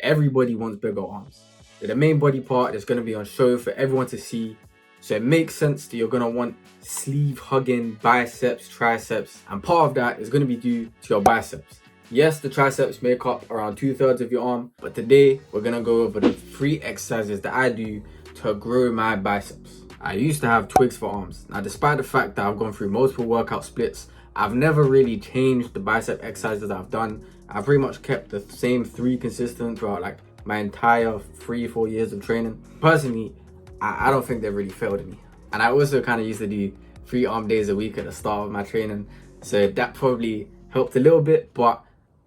everybody wants bigger arms. They're the main body part that's going to be on show for everyone to see. So it makes sense that you're going to want sleeve hugging biceps, triceps, and part of that is going to be due to your biceps. Yes, the triceps make up around 2/3 of your arm, but today we're going to go over the 3 exercises that I do to grow my biceps. I used to have twigs for arms. Now, despite the fact that I've gone through multiple workout splits, I've never really changed the bicep exercises that I've done. I've pretty much kept the same 3 consistent throughout like my entire 3-4 years of training. Personally, I don't think they've really failed me. And I also kind of used to do 3 arm days a week at the start of my training. So that probably helped a little bit, but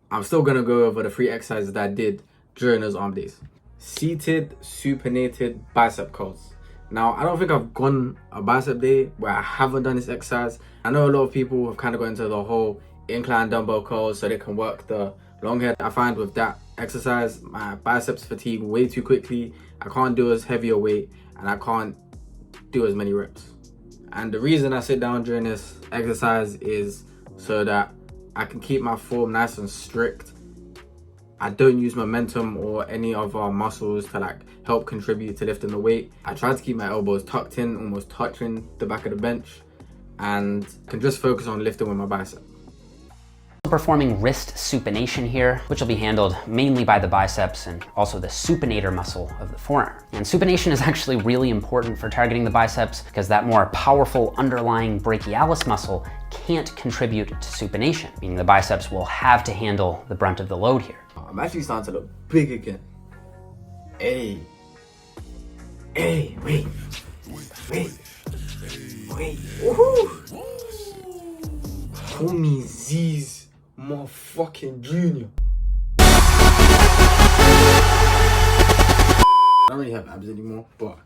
I'm still gonna go over the 3 exercises that I did during those arm days. Seated supinated bicep curls. Now, I don't think I've gone a bicep day where I haven't done this exercise. I know a lot of people have kind of got into the whole incline dumbbell curls so they can work the long head. I find with that exercise, my biceps fatigue way too quickly. I can't do as heavy a weight and I can't do as many reps. And the reason I sit down during this exercise is so that I can keep my form nice and strict. I don't use momentum or any of our muscles to like help contribute to lifting the weight. I try to keep my elbows tucked in, almost touching the back of the bench, and can just focus on lifting with my bicep. Performing wrist supination here, which will be handled mainly by the biceps and also the supinator muscle of the forearm. And supination is actually really important for targeting the biceps because that more powerful underlying brachialis muscle can't contribute to supination, meaning the biceps will have to handle the brunt of the load here. I'm actually starting to look big again. Hey, wait. Woohoo! Call me Z's motherfucking Junior. I don't really have abs anymore, but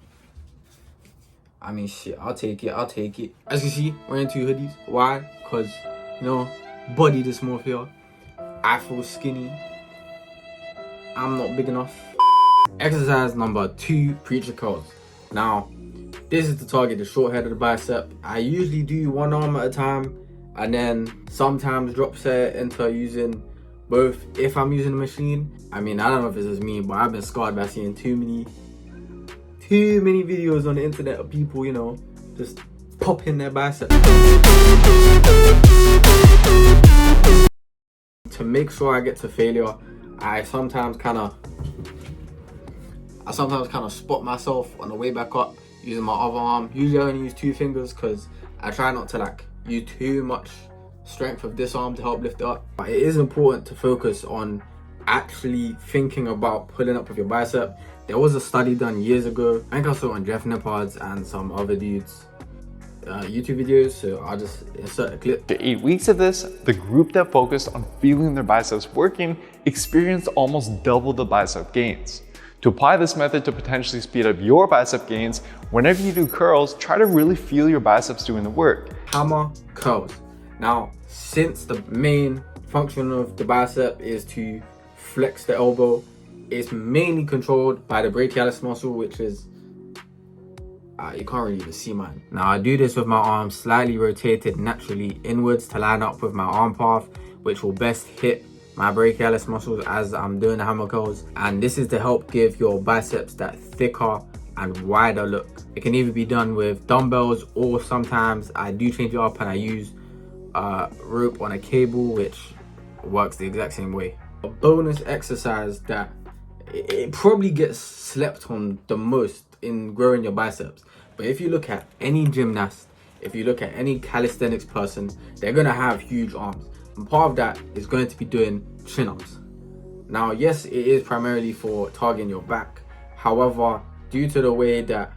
I mean, shit, I'll take it. As you see, wearing 2 hoodies. Why? Because, you know, body dysmorphia. I feel skinny. I'm not big enough. Exercise number 2, preacher curls. Now, this is to target the short head of the bicep. I usually do 1 arm at a time and then sometimes drop set into using both if I'm using the machine. I mean, I don't know if it's just me, but I've been scarred by seeing too many videos on the internet of people, you know, just popping their biceps. To make sure I get to failure, I sometimes kind of spot myself on the way back up using my other arm. Usually I only use 2 fingers because I try not to like use too much strength of this arm to help lift it up. But it is important to focus on actually thinking about pulling up with your bicep. There was a study done years ago. I think I saw it on Jeff Nippard's and some other dudes YouTube videos, so I'll just insert a clip. After 8 weeks of this, the group that focused on feeling their biceps working experienced almost double the bicep gains. To apply this method to potentially speed up your bicep gains, whenever you do curls, try to really feel your biceps doing the work. Hammer curls. Now, since the main function of the bicep is to flex the elbow, it's mainly controlled by the brachialis muscle, which is you can't really even see mine. Now, I do this with my arms slightly rotated naturally inwards to line up with my arm path, which will best hit my brachialis muscles as I'm doing the hammer curls. And this is to help give your biceps that thicker and wider look. It can either be done with dumbbells, or sometimes I do change it up and I use rope on a cable, which works the exact same way. A bonus exercise that it probably gets slept on the most in growing your biceps, but if you look at any gymnast, if you look at any calisthenics person, they're gonna have huge arms, and part of that is going to be doing chin-ups. Now, yes, it is primarily for targeting your back. However, due to the way that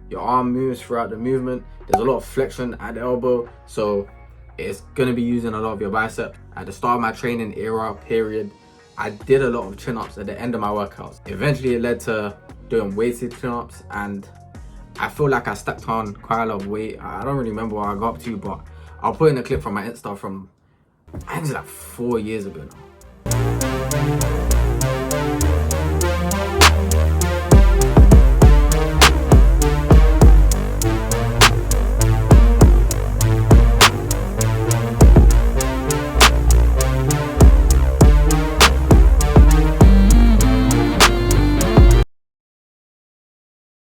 your arm moves throughout the movement, there's a lot of flexion at the elbow, so it's gonna be using a lot of your bicep. At the start of my training period, I did a lot of chin-ups at the end of my workouts. Eventually it led to doing weighted chin-ups, and I feel like I stacked on quite a lot of weight. I don't really remember what I got up to, but I'll put in a clip from my Insta from, I think it's like 4 years ago now.